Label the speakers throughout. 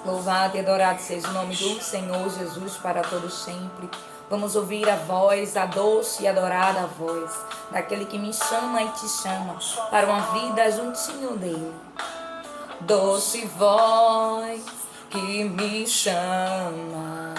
Speaker 1: Louvado e adorado seja o nome do Senhor Jesus para todos sempre. Vamos ouvir a voz, a doce e adorada voz daquele que me chama e te chama para uma vida juntinho dele. Doce voz que me chama.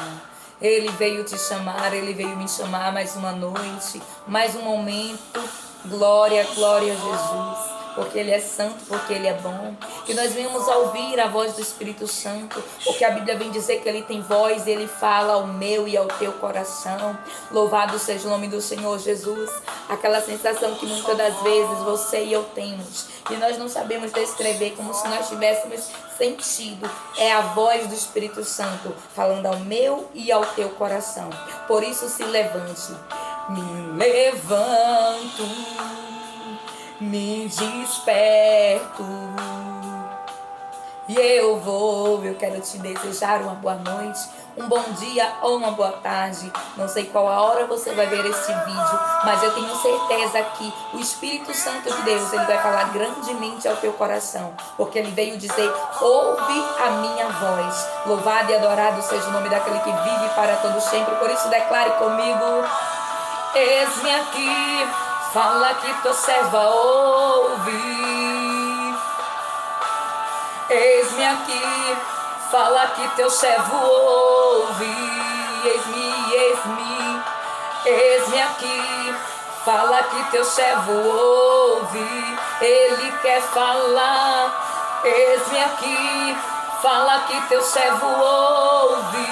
Speaker 1: Ele veio te chamar, ele veio me chamar mais uma noite, mais um momento. Glória, glória a Jesus. Porque Ele é santo, porque Ele é bom. Que nós venhamos a ouvir a voz do Espírito Santo, porque a Bíblia vem dizer que Ele tem voz, Ele fala ao meu e ao teu coração. Louvado seja o nome do Senhor Jesus. Aquela sensação que muitas das vezes você e eu temos, e nós não sabemos descrever, como se nós tivéssemos sentido. É a voz do Espírito Santo falando ao meu e ao teu coração. Por isso se levante. Me levanto, me desperto e eu quero te desejar uma boa noite, um bom dia ou uma boa tarde. Não sei qual a hora você vai ver este vídeo, mas eu tenho certeza que o Espírito Santo de Deus, ele vai falar grandemente ao teu coração, porque ele veio dizer: ouve a minha voz. Louvado e adorado seja o nome daquele que vive para todos sempre. Por isso declare comigo: eis-me aqui, fala que tua serva ouve. Eis-me aqui, fala que teu servo ouve. Eis-me, eis-me, eis-me aqui, fala que teu servo ouve. Ele quer falar. Eis-me aqui, fala que teu servo ouve.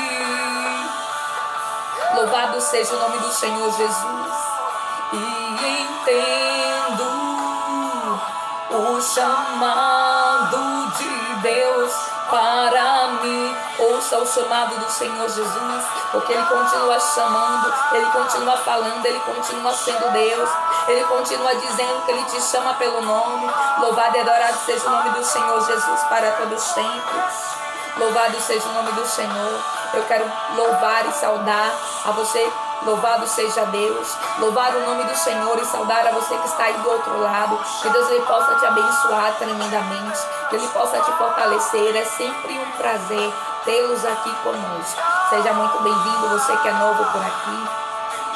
Speaker 1: Louvado seja o nome do Senhor Jesus. E entendo o chamado de Deus para mim. Ouça o chamado do Senhor Jesus, porque Ele continua chamando, Ele continua falando, Ele continua sendo Deus, Ele continua dizendo que Ele te chama pelo nome. Louvado e adorado seja o nome do Senhor Jesus para todos sempre. Louvado seja o nome do Senhor. Eu quero louvar e saudar a você. Louvado seja Deus, louvar o nome do Senhor e saudar a você que está aí do outro lado. Que Deus ele possa te abençoar tremendamente, que Ele possa te fortalecer. É sempre um prazer tê-los aqui conosco. Seja muito bem-vindo, você que é novo por aqui,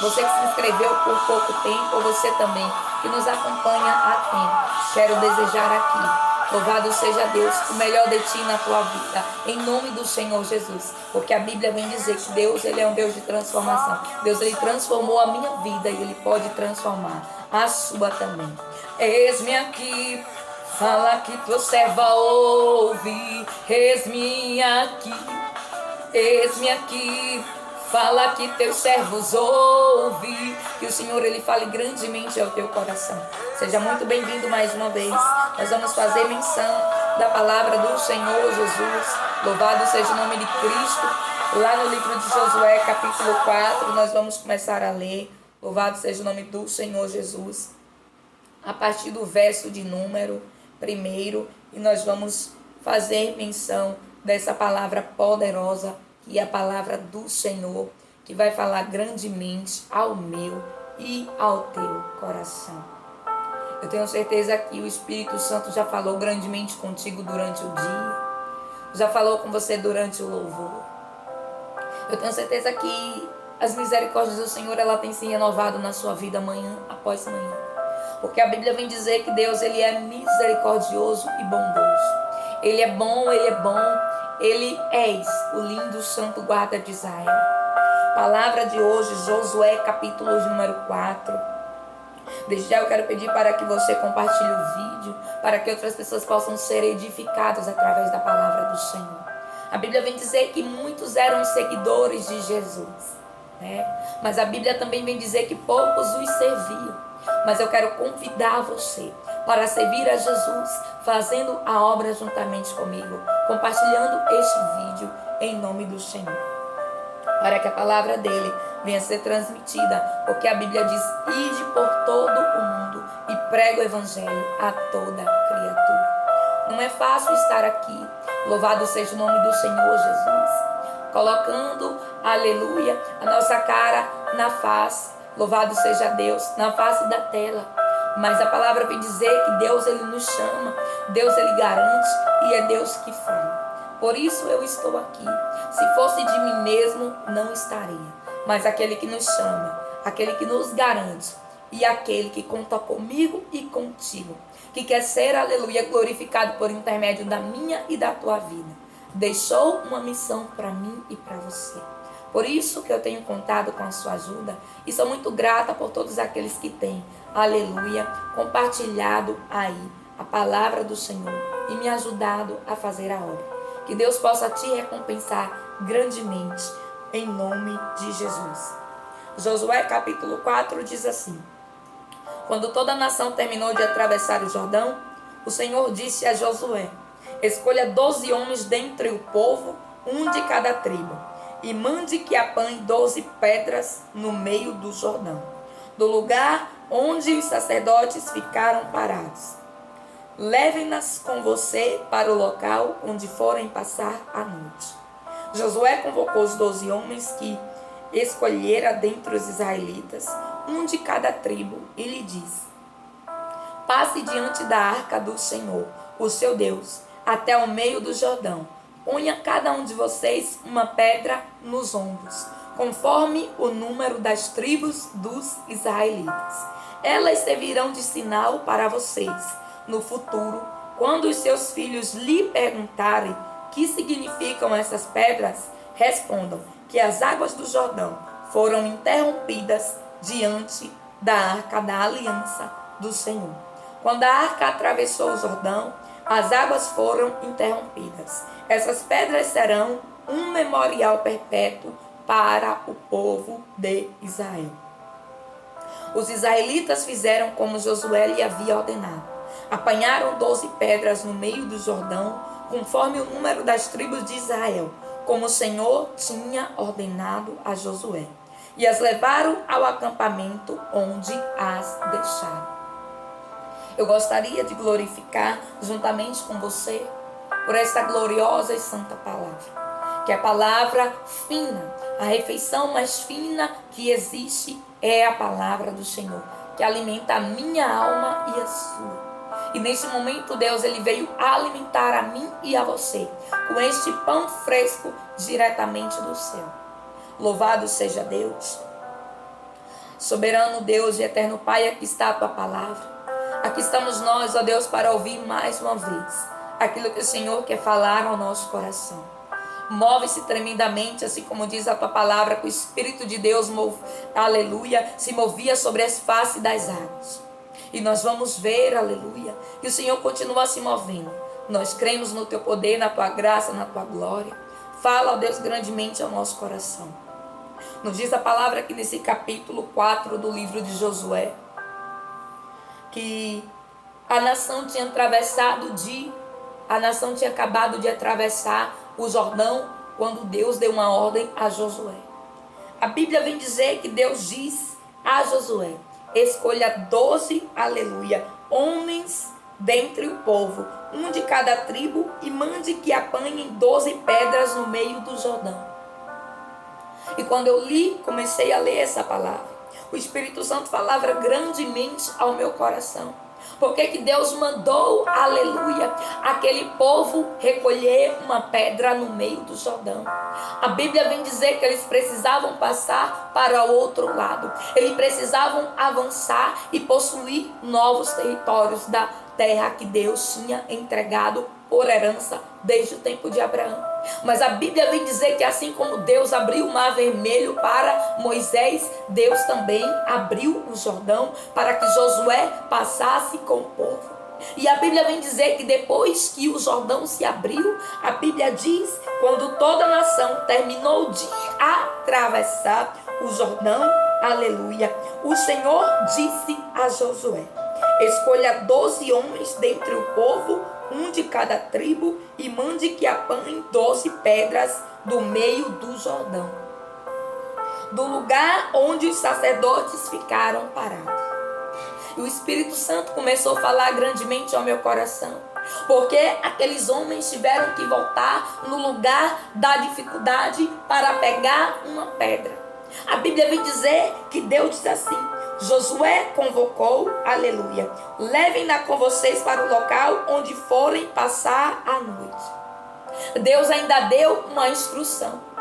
Speaker 1: você que se inscreveu por pouco tempo, ou você também que nos acompanha há tempo. Quero desejar aqui: louvado seja Deus, o melhor de ti na tua vida, em nome do Senhor Jesus. Porque a Bíblia vem dizer que Deus, Ele é um Deus de transformação. Deus, Ele transformou a minha vida e Ele pode transformar a sua também. Eis-me aqui, fala que tua serva ouve. Eis-me aqui, eis-me aqui, fala que teus servos ouve. Que o Senhor ele fale grandemente ao teu coração. Seja muito bem-vindo mais uma vez. Nós vamos fazer menção da palavra do Senhor Jesus. Louvado seja o nome de Cristo. Lá no livro de Josué, capítulo 4, nós vamos começar a ler. Louvado seja o nome do Senhor Jesus. A partir do verso de número 1, e nós vamos fazer menção dessa palavra poderosa, que é a palavra do Senhor, que vai falar grandemente ao meu e ao teu coração. Eu tenho certeza que o Espírito Santo já falou grandemente contigo durante o dia, já falou com você durante o louvor. Eu tenho certeza que as misericórdias do Senhor, ela tem se renovado na sua vida manhã após manhã. Porque a Bíblia vem dizer que Deus, Ele é misericordioso e bondoso. Ele é bom, Ele é bom. Ele és o lindo santo guarda de Israel. Palavra de hoje, Josué, capítulo número 4. Desde já eu quero pedir para que você compartilhe o vídeo, para que outras pessoas possam ser edificadas através da palavra do Senhor. A Bíblia vem dizer que muitos eram os seguidores de Jesus, né? Mas a Bíblia também vem dizer que poucos os serviam. Mas eu quero convidar você para servir a Jesus, fazendo a obra juntamente comigo, compartilhando este vídeo em nome do Senhor, para que a palavra dele venha a ser transmitida, porque a Bíblia diz: ide por todo o mundo e prega o evangelho a toda criatura. Não é fácil estar aqui, louvado seja o nome do Senhor Jesus, colocando, aleluia, a nossa cara na face. Louvado seja Deus, na face da tela, Mas a palavra vem dizer que Deus, ele nos chama, Deus, ele garante e é Deus que fala. Por isso eu estou aqui. Se fosse de mim mesmo, não estaria. Mas aquele que nos chama, aquele que nos garante e aquele que conta comigo e contigo, que quer ser, aleluia, glorificado por intermédio da minha e da tua vida, deixou uma missão para mim e para você. Por isso que eu tenho contado com a sua ajuda e sou muito grata por todos aqueles que têm, aleluia, compartilhado aí a palavra do Senhor e me ajudado a fazer a obra. Que Deus possa te recompensar grandemente, em nome de Jesus. Josué capítulo 4 diz assim: quando toda a nação terminou de atravessar o Jordão, o Senhor disse a Josué: escolha 12 homens dentre o povo, um de cada tribo, e mande que apanhe 12 pedras no meio do Jordão, do lugar onde os sacerdotes ficaram parados. Levem-nas com você para o local onde forem passar a noite. Josué convocou os 12 homens que escolhera dentre os israelitas, um de cada tribo, e lhe disse: passe diante da arca do Senhor, o seu Deus, até o meio do Jordão. Ponha cada um de vocês uma pedra nos ombros, conforme o número das tribos dos israelitas. Elas servirão de sinal para vocês. No futuro, quando os seus filhos lhe perguntarem que significam essas pedras, respondam que as águas do Jordão foram interrompidas diante da arca da aliança do Senhor. Quando a arca atravessou o Jordão, as águas foram interrompidas. Essas pedras serão um memorial perpétuo para o povo de Israel. Os israelitas fizeram como Josué lhe havia ordenado. Apanharam 12 pedras no meio do Jordão, conforme o número das tribos de Israel, como o Senhor tinha ordenado a Josué, e as levaram ao acampamento onde as deixaram. Eu gostaria de glorificar juntamente com você por esta gloriosa e santa palavra, que é a palavra fina, a refeição mais fina que existe é a palavra do Senhor, que alimenta a minha alma e a sua. E nesse momento Deus, ele veio alimentar a mim e a você com este pão fresco diretamente do céu. Louvado seja Deus. Soberano Deus e eterno Pai, aqui está a tua palavra. Aqui estamos nós, ó Deus, para ouvir mais uma vez aquilo que o Senhor quer falar ao nosso coração. Move-se tremendamente, assim como diz a tua palavra, que o Espírito de Deus, aleluia, se movia sobre as faces das águas. E nós vamos ver, aleluia, que o Senhor continua se movendo. Nós cremos no teu poder, na tua graça, na tua glória. Fala, ó Deus, grandemente ao nosso coração. Nos diz a palavra aqui nesse capítulo 4 do livro de Josué, que a nação tinha acabado de atravessar o Jordão quando Deus deu uma ordem a Josué. A Bíblia vem dizer que Deus diz a Josué: escolha 12, aleluia, homens dentre o povo, um de cada tribo, e mande que apanhem 12 pedras no meio do Jordão. E quando eu comecei a ler essa palavra, o Espírito Santo falava grandemente ao meu coração. Porque que Deus mandou, aleluia, aquele povo recolher uma pedra no meio do Jordão. A Bíblia vem dizer que eles precisavam passar para o outro lado. Eles precisavam avançar e possuir novos territórios da terra que Deus tinha entregado por herança desde o tempo de Abraão. Mas a Bíblia vem dizer que assim como Deus abriu o mar vermelho para Moisés, Deus também abriu o Jordão para que Josué passasse com o povo. E a Bíblia vem dizer que depois que o Jordão se abriu, a Bíblia diz, quando toda a nação terminou de atravessar o Jordão, aleluia, o Senhor disse a Josué: escolha 12 homens dentre o povo, um de cada tribo, e mande que apanhem 12 pedras do meio do Jordão, do lugar onde os sacerdotes ficaram parados. E o Espírito Santo começou a falar grandemente ao meu coração, porque aqueles homens tiveram que voltar no lugar da dificuldade para pegar uma pedra. A Bíblia vem dizer que Deus diz assim: Josué convocou, aleluia, levem-na com vocês para o local onde forem passar a noite. Deus ainda deu uma instrução.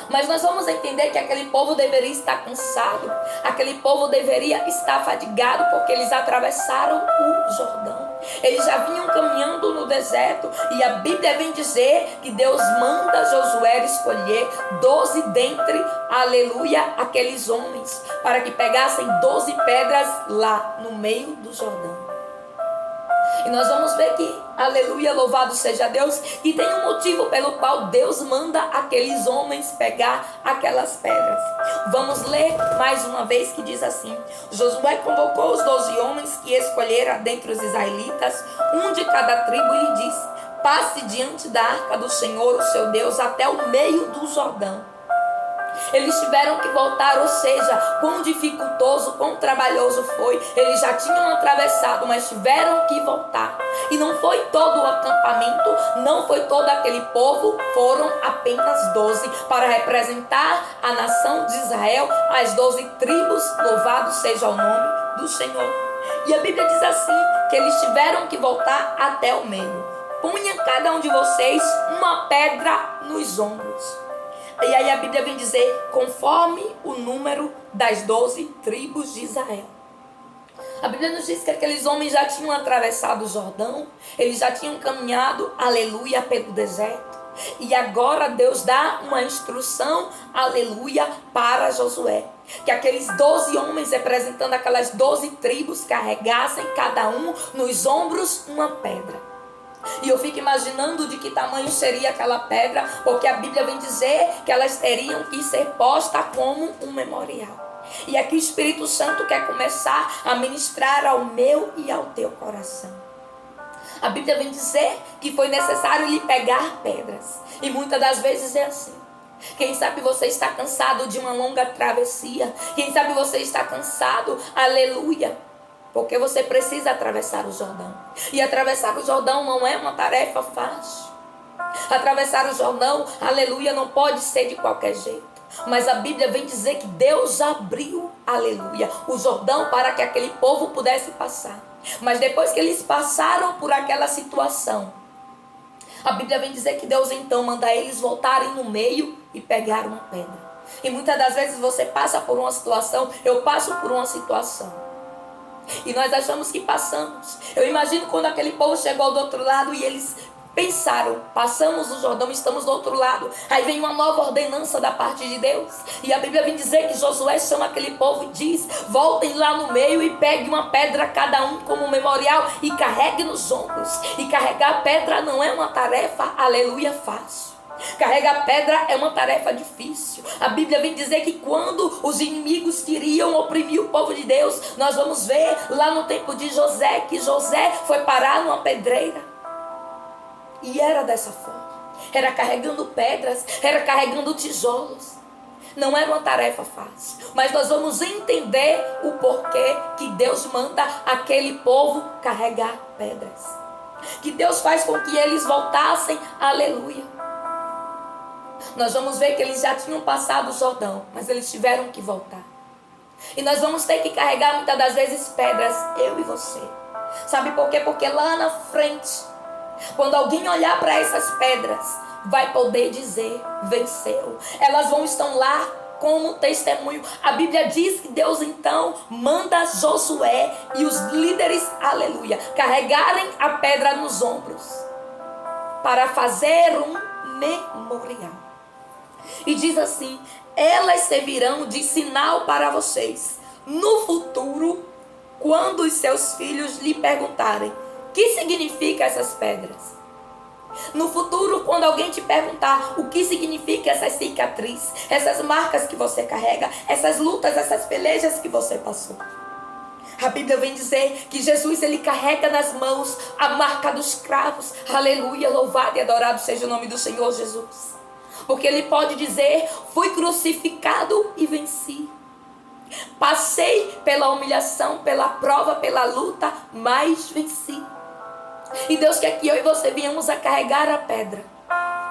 Speaker 1: Mas nós vamos entender que aquele povo deveria estar cansado, aquele povo deveria estar fadigado, porque eles atravessaram o Jordão. Eles já vinham caminhando no deserto, e a Bíblia vem dizer que Deus manda Josué escolher 12 dentre, aleluia, aqueles homens, para que pegassem 12 pedras lá no meio do Jordão. E nós vamos ver que, aleluia, louvado seja Deus, que tem um motivo pelo qual Deus manda aqueles homens pegar aquelas pedras. Vamos ler mais uma vez, que diz assim: Josué convocou os 12 homens que escolhera dentre os israelitas, um de cada tribo, e lhe disse: passe diante da arca do Senhor, o seu Deus, até o meio do Jordão. Eles tiveram que voltar, ou seja, quão dificultoso, quão trabalhoso foi. Eles já tinham atravessado, mas tiveram que voltar. E não foi todo o acampamento, não foi todo aquele povo, foram apenas 12 para representar a nação de Israel, as 12 tribos, louvado seja o nome do Senhor. E a Bíblia diz assim, que eles tiveram que voltar até o meio. Ponha cada um de vocês uma pedra nos ombros. E aí a Bíblia vem dizer, conforme o número das 12 tribos de Israel. A Bíblia nos diz que aqueles homens já tinham atravessado o Jordão, eles já tinham caminhado, aleluia, pelo deserto. E agora Deus dá uma instrução, aleluia, para Josué. Que aqueles 12 homens, representando aquelas 12 tribos, carregassem cada um nos ombros uma pedra. E eu fico imaginando de que tamanho seria aquela pedra, porque a Bíblia vem dizer que elas teriam que ser postas como um memorial. E aqui o Espírito Santo quer começar a ministrar ao meu e ao teu coração. A Bíblia vem dizer que foi necessário lhe pegar pedras. E muitas das vezes é assim. Quem sabe você está cansado de uma longa travessia. Quem sabe você está cansado, aleluia, porque você precisa atravessar o Jordão. E atravessar o Jordão não é uma tarefa fácil. Atravessar o Jordão, aleluia, não pode ser de qualquer jeito. Mas a Bíblia vem dizer que Deus abriu, aleluia, o Jordão para que aquele povo pudesse passar. Mas depois que eles passaram por aquela situação, a Bíblia vem dizer que Deus então manda eles voltarem no meio e pegar uma pedra. E muitas das vezes você passa por uma situação, eu passo por uma situação. E nós achamos que passamos. Eu imagino quando aquele povo chegou do outro lado e eles pensaram, passamos o Jordão, estamos do outro lado. Aí vem uma nova ordenança da parte de Deus. E a Bíblia vem dizer que Josué chama aquele povo e diz, voltem lá no meio e pegue uma pedra cada um como memorial e carregue nos ombros. E carregar pedra não é uma tarefa, aleluia, fácil. Carregar pedra é uma tarefa difícil. A Bíblia vem dizer que quando os inimigos queriam oprimir o povo de Deus, nós vamos ver lá no tempo de José, que José foi parar numa pedreira. E era dessa forma. Era carregando pedras, era carregando tijolos. Não era uma tarefa fácil. Mas nós vamos entender o porquê que Deus manda aquele povo carregar pedras. Que Deus faz com que eles voltassem, aleluia. Nós vamos ver que eles já tinham passado o Jordão, mas eles tiveram que voltar. E nós vamos ter que carregar muitas das vezes pedras, eu e você. Sabe por quê? Porque lá na frente, quando alguém olhar para essas pedras, vai poder dizer, venceu. Elas vão estar lá como testemunho. A Bíblia diz que Deus então manda Josué e os líderes, aleluia, carregarem a pedra nos ombros para fazer um memorial. E diz assim, elas servirão de sinal para vocês. No futuro, quando os seus filhos lhe perguntarem, o que significa essas pedras? No futuro, quando alguém te perguntar o que significa essas cicatrizes, essas marcas que você carrega, essas lutas, essas pelejas que você passou. A Bíblia vem dizer que Jesus, ele carrega nas mãos a marca dos cravos. Aleluia, louvado e adorado seja o nome do Senhor Jesus. Porque ele pode dizer, fui crucificado e venci. Passei pela humilhação, pela prova, pela luta, mas venci. E Deus quer que eu e você venhamos a carregar a pedra.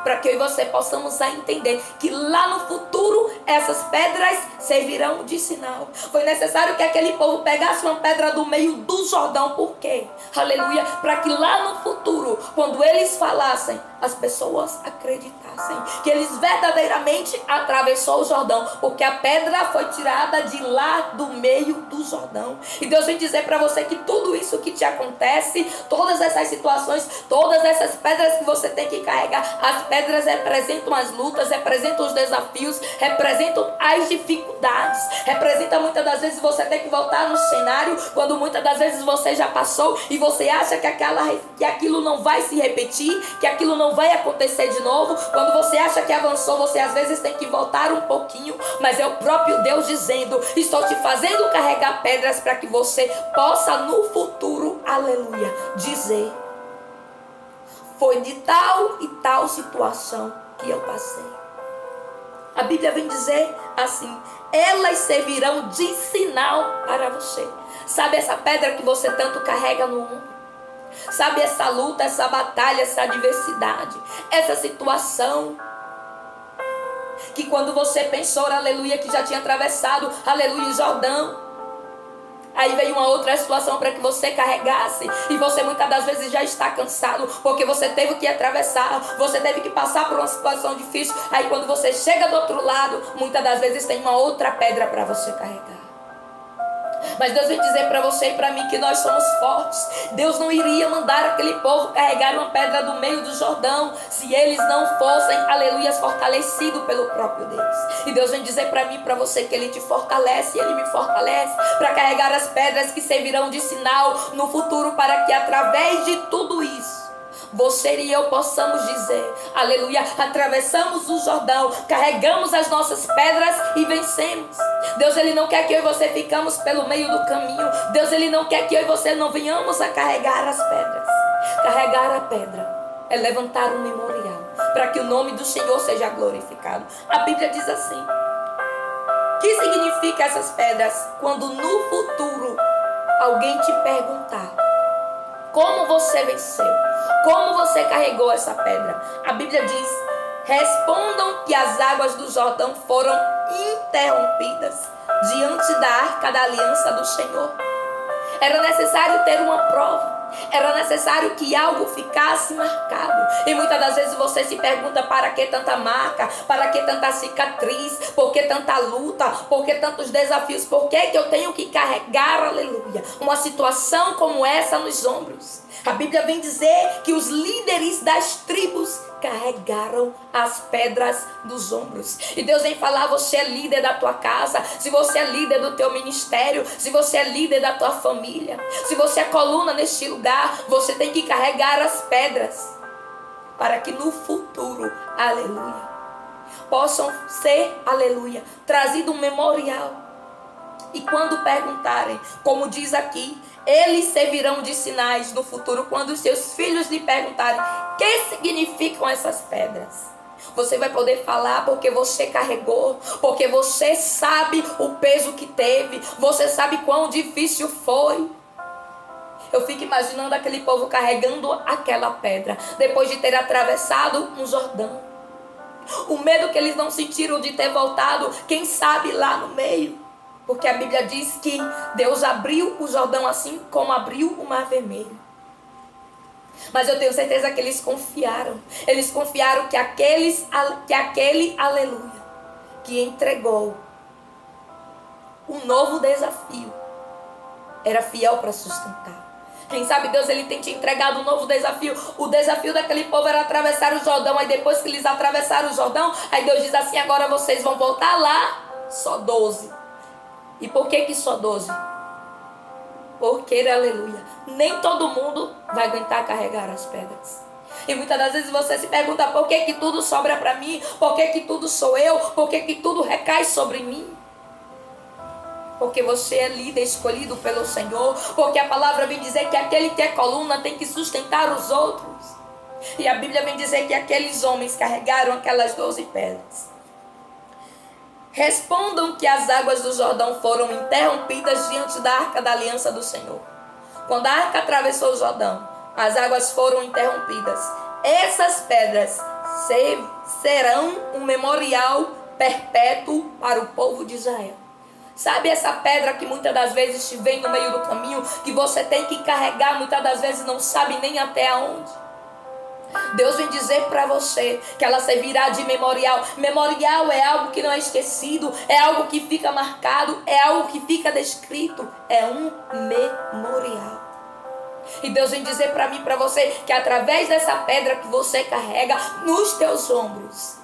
Speaker 1: para que eu e você possamos entender que lá no futuro essas pedras servirão de sinal. Foi necessário que aquele povo pegasse uma pedra do meio do Jordão. Por quê? Aleluia. Para que lá no futuro, quando eles falassem, as pessoas acreditassem que eles verdadeiramente atravessou o Jordão, porque a pedra foi tirada de lá do meio do Jordão. E Deus vem dizer para você que tudo isso que te acontece, todas essas situações, todas essas pedras que você tem que carregar, as pedras representam as lutas, representam os desafios, representam as dificuldades, representa muitas das vezes você ter que voltar no cenário, quando muitas das vezes você já passou e você acha que aquilo não vai se repetir, que aquilo não vai acontecer de novo. Quando você acha que avançou, você às vezes tem que voltar um pouquinho, mas é o próprio Deus dizendo: estou te fazendo carregar pedras para que você possa no futuro, aleluia, dizer: foi de tal e tal situação que eu passei. A Bíblia vem dizer assim: elas servirão de sinal para você. Sabe essa pedra que você tanto carrega no ombro? Sabe essa luta, essa batalha, essa adversidade, essa situação que quando você pensou, aleluia, que já tinha atravessado, aleluia, o Jordão, aí veio uma outra situação para que você carregasse, e você muitas das vezes já está cansado, porque você teve que atravessar, você teve que passar por uma situação difícil. Aí quando você chega do outro lado, muitas das vezes tem uma outra pedra para você carregar. Mas Deus vem dizer para você e para mim que nós somos fortes. Deus não iria mandar aquele povo carregar uma pedra do meio do Jordão se eles não fossem, aleluia, fortalecidos pelo próprio Deus. E Deus vem dizer para mim e para você que Ele te fortalece, e Ele me fortalece para carregar as pedras que servirão de sinal no futuro, para que através de tudo isso você e eu possamos dizer, aleluia, atravessamos o Jordão, carregamos as nossas pedras e vencemos. Deus, Ele não quer que eu e você ficamos pelo meio do caminho. Deus, Ele não quer que eu e você não venhamos a carregar as pedras. Carregar a pedra é levantar um memorial para que o nome do Senhor seja glorificado. A Bíblia diz assim: o que significa essas pedras? Quando no futuro alguém te perguntar como você venceu, como você carregou essa pedra, a Bíblia diz: respondam que as águas do Jordão foram interrompidas diante da arca da aliança do Senhor. Era necessário ter uma prova, era necessário que algo ficasse marcado. E muitas das vezes você se pergunta: para que tanta marca? Para que tanta cicatriz? Por que tanta luta? Por que tantos desafios? Por que eu tenho que carregar, aleluia, uma situação como essa nos ombros? A Bíblia vem dizer que os líderes das tribos carregaram as pedras dos ombros. E Deus vem falar: você é líder da tua casa, se você é líder do teu ministério, se você é líder da tua família, se você é coluna neste lugar, você tem que carregar as pedras para que no futuro, aleluia, possam ser, aleluia, trazido um memorial. E quando perguntarem, como diz aqui, eles servirão de sinais no futuro. Quando os seus filhos lhe perguntarem o que significam essas pedras, você vai poder falar porque você carregou, porque você sabe o peso que teve, você sabe quão difícil foi. Eu fico imaginando aquele povo carregando aquela pedra, depois de ter atravessado um Jordão. O medo que eles não sentiram de ter voltado, quem sabe lá no meio. Porque a Bíblia diz que Deus abriu o Jordão assim como abriu o Mar Vermelho. Mas eu tenho certeza que eles confiaram. Eles confiaram que aquele, aleluia, que entregou um novo desafio, era fiel para sustentar. Quem sabe Deus, Ele tem te entregado um novo desafio. O desafio daquele povo era atravessar o Jordão. Aí depois que eles atravessaram o Jordão, aí Deus diz assim: agora vocês vão voltar lá, só 12. E por que só 12? Porque, aleluia, nem todo mundo vai aguentar carregar as pedras. E muitas das vezes você se pergunta: por que tudo sobra para mim? Por que tudo sou eu? Por que tudo recai sobre mim? Porque você é líder escolhido pelo Senhor. Porque a palavra vem dizer que aquele que é coluna tem que sustentar os outros. E a Bíblia vem dizer que aqueles homens carregaram aquelas 12 pedras. Respondam que as águas do Jordão foram interrompidas diante da arca da aliança do Senhor. Quando a arca atravessou o Jordão, as águas foram interrompidas. Essas pedras serão um memorial perpétuo para o povo de Israel. Sabe essa pedra que muitas das vezes te vem no meio do caminho, que você tem que carregar, muitas das vezes não sabe nem até onde? Deus vem dizer para você que ela servirá de memorial. Memorial é algo que não é esquecido, é algo que fica marcado, é algo que fica descrito, é um memorial. E Deus vem dizer para mim e para você que através dessa pedra que você carrega nos teus ombros,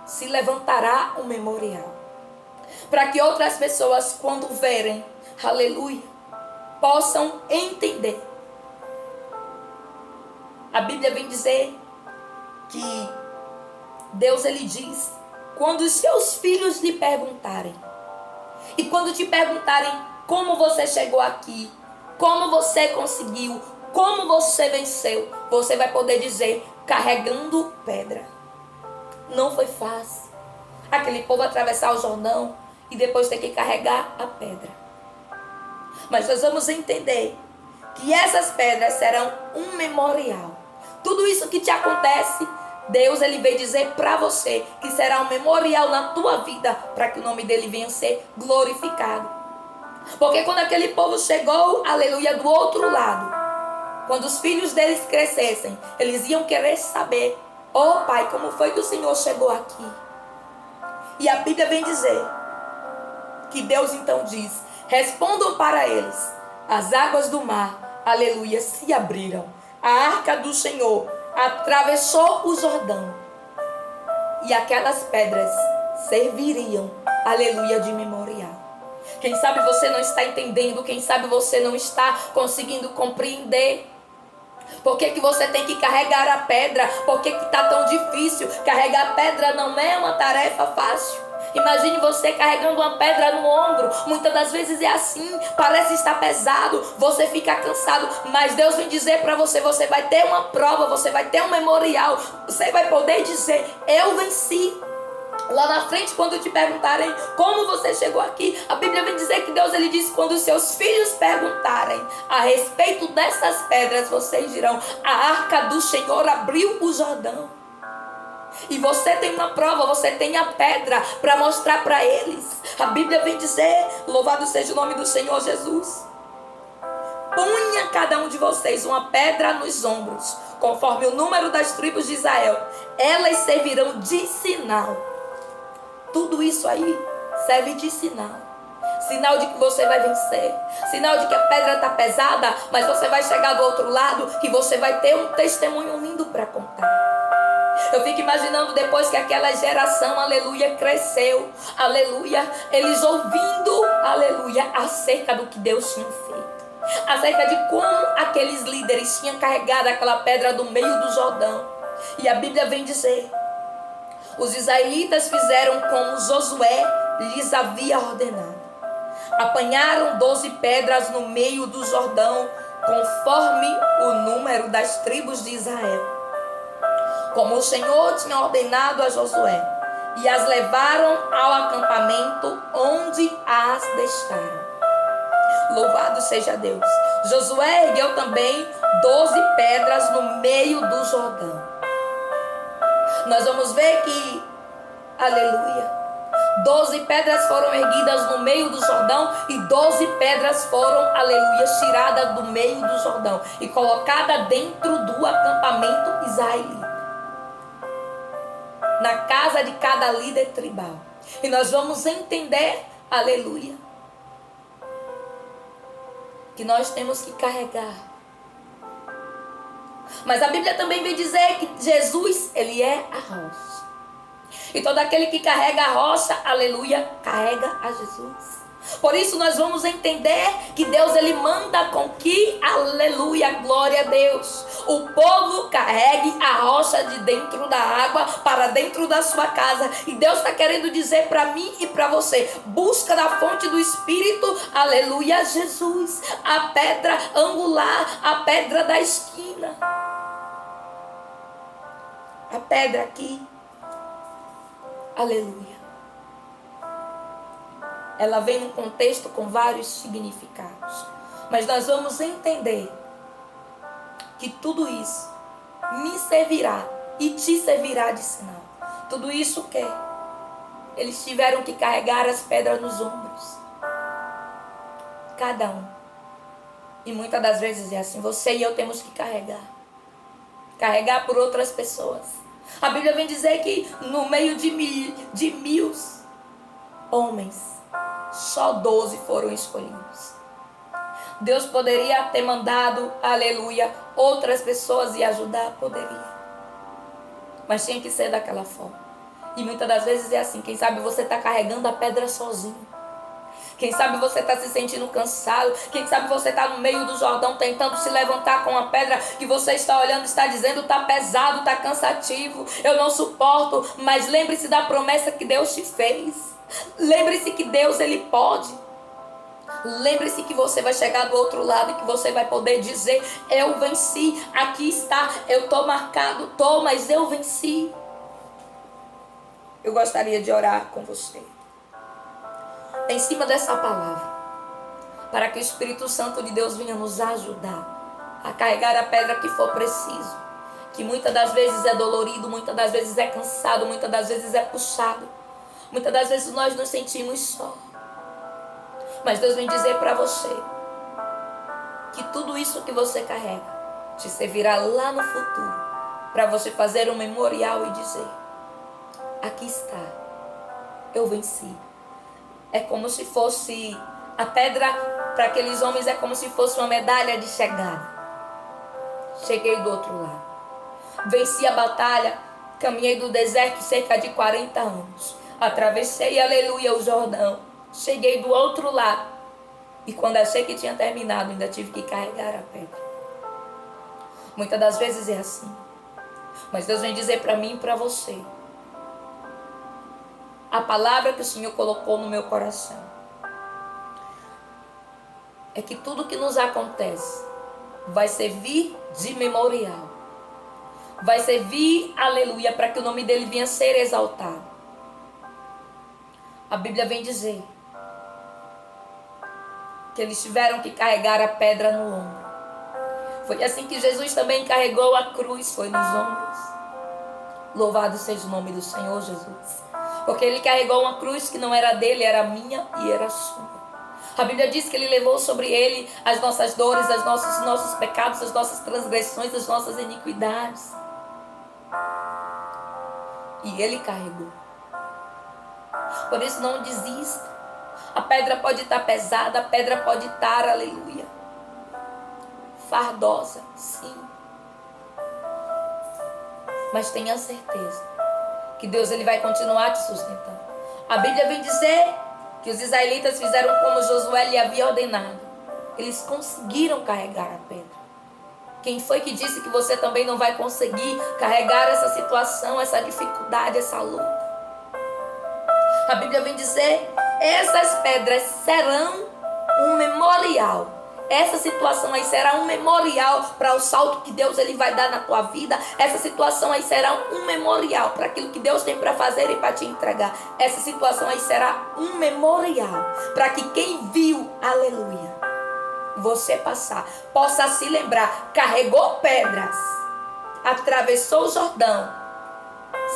Speaker 1: se levantará um memorial. Para que outras pessoas, quando verem, aleluia, possam entender. A Bíblia vem dizer que Deus, ele diz, quando os seus filhos lhe perguntarem, e quando te perguntarem como você chegou aqui, como você conseguiu, como você venceu, você vai poder dizer, carregando pedra. Não foi fácil. Aquele povo atravessar o Jordão e depois ter que carregar a pedra. Mas nós vamos entender que essas pedras serão um memorial. Tudo isso que te acontece, Deus, ele veio dizer para você que será um memorial na tua vida, para que o nome dele venha ser glorificado. Porque quando aquele povo chegou, aleluia, do outro lado, quando os filhos deles crescessem, eles iam querer saber, oh pai, como foi que o Senhor chegou aqui? E a Bíblia vem dizer que Deus então diz, respondam para eles, as águas do mar, aleluia, se abriram. A arca do Senhor atravessou o Jordão. E aquelas pedras serviriam, aleluia, de memorial. Quem sabe você não está entendendo, quem sabe você não está conseguindo compreender. Por que você tem que carregar a pedra? Por que está tão difícil? Carregar a pedra não é uma tarefa fácil. Imagine você carregando uma pedra no ombro. Muitas das vezes é assim, parece estar pesado, você fica cansado. Mas Deus vem dizer para você, você vai ter uma prova, você vai ter um memorial. Você vai poder dizer, eu venci. Lá na frente, quando te perguntarem como você chegou aqui, a Bíblia vem dizer que Deus, ele diz, quando os seus filhos perguntarem a respeito dessas pedras, vocês dirão, a arca do Senhor abriu o Jordão. E você tem uma prova, você tem a pedra para mostrar para eles. A Bíblia vem dizer, louvado seja o nome do Senhor Jesus. Ponha cada um de vocês uma pedra nos ombros, conforme o número das tribos de Israel. Elas servirão de sinal. Tudo isso aí serve de sinal. Sinal de que você vai vencer. Sinal de que a pedra está pesada, mas você vai chegar do outro lado e você vai ter um testemunho lindo para contar. Eu fico imaginando depois que aquela geração, aleluia, cresceu, aleluia, eles ouvindo, aleluia, acerca do que Deus tinha feito. Acerca de como aqueles líderes tinham carregado aquela pedra do meio do Jordão. E a Bíblia vem dizer, os israelitas fizeram como Josué lhes havia ordenado. Apanharam 12 pedras no meio do Jordão, conforme o número das tribos de Israel, como o Senhor tinha ordenado a Josué, e as levaram ao acampamento onde as deixaram. Louvado seja Deus. Josué ergueu também 12 pedras no meio do Jordão. Nós vamos ver que, aleluia, 12 pedras foram erguidas no meio do Jordão e 12 pedras foram, aleluia, tiradas do meio do Jordão e colocadas dentro do acampamento israelita, na casa de cada líder tribal. E nós vamos entender, aleluia, que nós temos que carregar. Mas a Bíblia também vem dizer que Jesus, ele é a rocha. E todo aquele que carrega a rocha, aleluia, carrega a Jesus. Por isso nós vamos entender que Deus, ele manda com que, aleluia, glória a Deus, o povo carregue a rocha de dentro da água para dentro da sua casa. E Deus está querendo dizer para mim e para você, busca da fonte do Espírito, aleluia, Jesus, a pedra angular, a pedra da esquina. A pedra aqui, aleluia, ela vem num contexto com vários significados. Mas nós vamos entender que tudo isso me servirá e te servirá de sinal. Tudo isso o quê? Eles tiveram que carregar as pedras nos ombros. Cada um. E muitas das vezes é assim, você e eu temos que carregar. Carregar por outras pessoas. A Bíblia vem dizer que no meio de mil homens, só 12 foram escolhidos. Deus poderia ter mandado, aleluia, outras pessoas e ajudar, poderia. Mas tinha que ser daquela forma. E muitas das vezes é assim, quem sabe você está carregando a pedra sozinho. Quem sabe você está se sentindo cansado. Quem sabe você está no meio do Jordão tentando se levantar com a pedra que você está olhando, está dizendo, está pesado, está cansativo, eu não suporto. Mas lembre-se da promessa que Deus te fez. Lembre-se que Deus, Ele pode. Lembre-se que você vai chegar do outro lado e que você vai poder dizer, eu venci, aqui está, eu estou marcado, mas eu venci. Eu gostaria de orar com você em cima dessa palavra, para que o Espírito Santo de Deus venha nos ajudar a carregar a pedra que for preciso, que muitas das vezes é dolorido, muitas das vezes é cansado, muitas das vezes é puxado, muitas das vezes nós nos sentimos só. Mas Deus vem dizer para você que tudo isso que você carrega te servirá lá no futuro, para você fazer um memorial e dizer, aqui está, eu venci. É como se fosse a pedra, para aqueles homens é como se fosse uma medalha de chegada. Cheguei do outro lado. Venci a batalha, caminhei do deserto cerca de 40 anos. Atravessei, aleluia, o Jordão. Cheguei do outro lado. E quando achei que tinha terminado, ainda tive que carregar a pedra. Muitas das vezes é assim. Mas Deus vem dizer para mim e para você, a palavra que o Senhor colocou no meu coração é que tudo que nos acontece vai servir de memorial. Vai servir, aleluia, para que o nome dele venha a ser exaltado. A Bíblia vem dizer que eles tiveram que carregar a pedra no ombro. Foi assim que Jesus também carregou a cruz, foi nos ombros. Louvado seja o nome do Senhor Jesus. Porque ele carregou uma cruz que não era dele, era minha e era sua. A Bíblia diz que ele levou sobre ele as nossas dores, os nossos pecados, as nossas transgressões, as nossas iniquidades. E ele carregou. Por isso não desista. A pedra pode estar pesada, a pedra pode estar, aleluia, fardosa, sim. Mas tenha certeza que Deus, ele vai continuar te sustentando. A Bíblia vem dizer que os israelitas fizeram como Josué lhe havia ordenado. Eles conseguiram carregar a pedra. Quem foi que disse que você também não vai conseguir carregar essa situação, essa dificuldade, essa luta? A Bíblia vem dizer, essas pedras serão um memorial. Essa situação aí será um memorial para o salto que Deus, ele vai dar na tua vida. Essa situação aí será um memorial para aquilo que Deus tem para fazer e para te entregar. Essa situação aí será um memorial para que quem viu, aleluia, você passar, possa se lembrar, carregou pedras, atravessou o Jordão,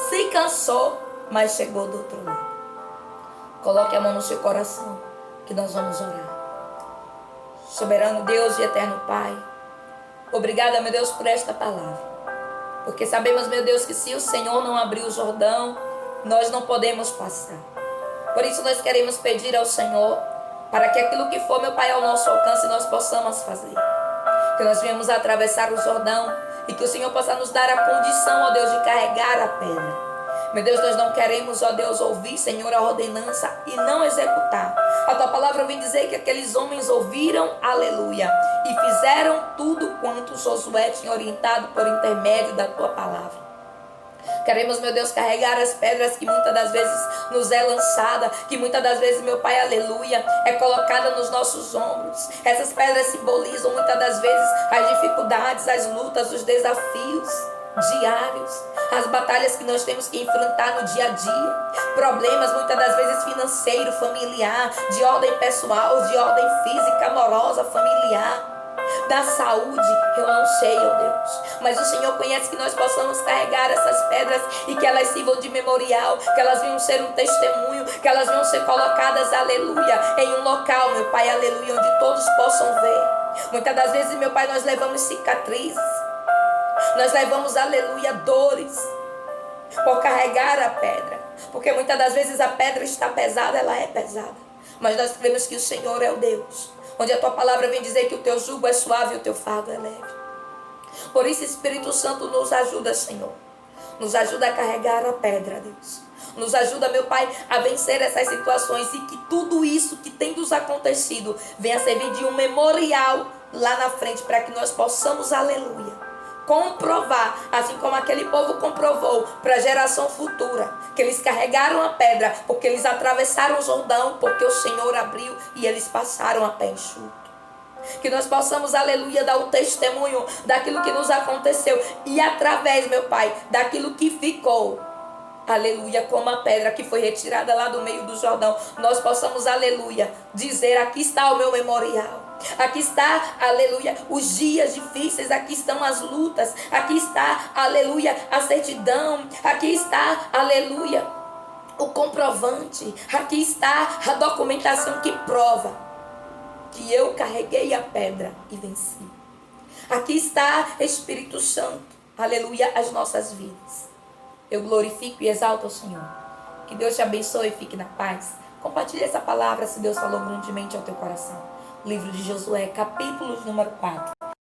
Speaker 1: se cansou, mas chegou do outro lado. Coloque a mão no seu coração, que nós vamos orar. Soberano Deus e eterno Pai, obrigada, meu Deus, por esta palavra. Porque sabemos, meu Deus, que se o Senhor não abrir o Jordão, nós não podemos passar. Por isso nós queremos pedir ao Senhor, para que aquilo que for, meu Pai, ao nosso alcance, nós possamos fazer. Que nós venhamos atravessar o Jordão e que o Senhor possa nos dar a condição, ó Deus, de carregar a pedra. Meu Deus, nós não queremos, ó Deus, ouvir, Senhor, a ordenança e não executar. A tua palavra vem dizer que aqueles homens ouviram, aleluia, e fizeram tudo quanto Josué tinha orientado por intermédio da tua palavra. Queremos, meu Deus, carregar as pedras que muitas das vezes nos é lançada, que muitas das vezes, meu Pai, aleluia, é colocada nos nossos ombros. Essas pedras simbolizam muitas das vezes as dificuldades, as lutas, os desafios diários, as batalhas que nós temos que enfrentar no dia a dia, problemas muitas das vezes financeiro, familiar, de ordem pessoal, de ordem física, amorosa, familiar. da saúde, eu não sei, ó Deus. Mas o Senhor conhece que nós possamos carregar essas pedras e que elas sirvam de memorial, que elas venham ser um testemunho, que elas venham ser colocadas, aleluia, em um local, meu Pai, aleluia, onde todos possam ver. Muitas das vezes, meu Pai, nós levamos cicatrizes, nós levamos, aleluia, dores, por carregar a pedra. Porque muitas das vezes a pedra está pesada, ela é pesada. Mas nós cremos que o Senhor é o Deus, onde a tua palavra vem dizer que o teu jugo é suave e o teu fardo é leve. Por isso, Espírito Santo, nos ajuda, Senhor. Nos ajuda a carregar a pedra, Deus. Nos ajuda, meu Pai, a vencer essas situações e que tudo isso que tem nos acontecido venha servir de um memorial lá na frente para que nós possamos, aleluia, comprovar, assim como aquele povo comprovou para a geração futura, que eles carregaram a pedra porque eles atravessaram o Jordão, porque o Senhor abriu e eles passaram a pé enxuto. Que nós possamos, aleluia, dar o testemunho daquilo que nos aconteceu e através, meu Pai, daquilo que ficou, aleluia, como a pedra que foi retirada lá do meio do Jordão, nós possamos, aleluia, dizer: aqui está o meu memorial. Aqui está, aleluia, os dias difíceis, aqui estão as lutas, aqui está, aleluia, a certidão, aqui está, aleluia, o comprovante, aqui está a documentação que prova que eu carreguei a pedra e venci. Aqui está, Espírito Santo, aleluia, as nossas vidas. Eu glorifico e exalto o Senhor. Que Deus te abençoe e fique na paz. Compartilhe essa palavra se Deus falou grandemente ao teu coração. Livro de Josué, capítulo número 4.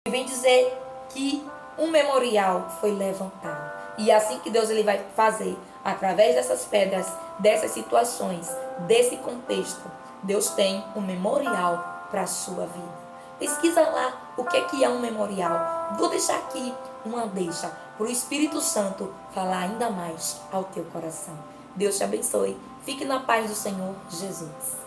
Speaker 1: E vem dizer que um memorial foi levantado. E é assim que Deus ele vai fazer, através dessas pedras, dessas situações, desse contexto. Deus tem um memorial para a sua vida. Pesquisa lá o que é um memorial. Vou deixar aqui uma deixa para o Espírito Santo falar ainda mais ao teu coração. Deus te abençoe. Fique na paz do Senhor Jesus.